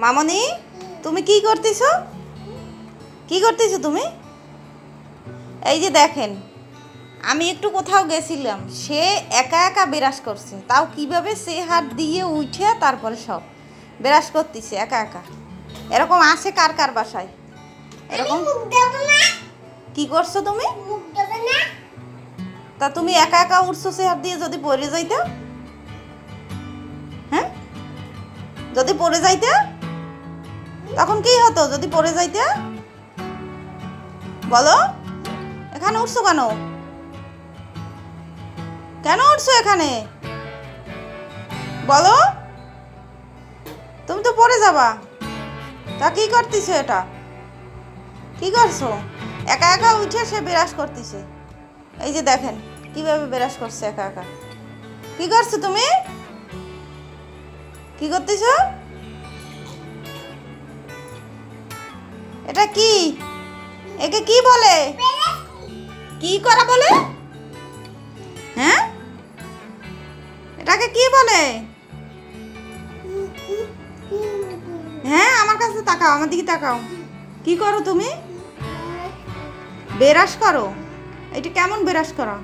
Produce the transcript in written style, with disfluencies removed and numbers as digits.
মামনি তুমি কি করতেছো? কি করতেছো তুমি? এই যে দেখেন, আমি একটু কোথাও গেছিলাম, সে একা একা বিরাজ করছে, তাও কিভাবে সে হাত দিয়ে উঠে তারপরে সব বিরাজ করতেছে একা একা। এরকম আসে কার কার বাসায় এরকম? কি করছো তুমি? তা তুমি একা একা উঠছো সে হাত দিয়ে, যদি পড়ে যাইতে? হ্যাঁ, যদি পড়ে যাইতে তখন কি হতো? যদি পড়ে যাইতে বলো, এখানে উঠছো কেন? কেন উঠছো এখানে বলো? তুমি তো পড়ে যাবা। তা কি করতেছো? এটা কি করছো? একা একা উঠে সে বিরাজ করতেছে। এই যে দেখেন কিভাবে বিরাজ করছে একা একা। কি করছো তুমি? কি করতেছো? এটা কি? একে কি বলে? কি করা বলে? হ্যাঁ, এটাকে কি বলে? হ্যাঁ, আমার কাছে তাকাও, আমার দিকে তাকাও। কি করো তুমি? বেরাস করো? এটা কেমন বেরাস করো?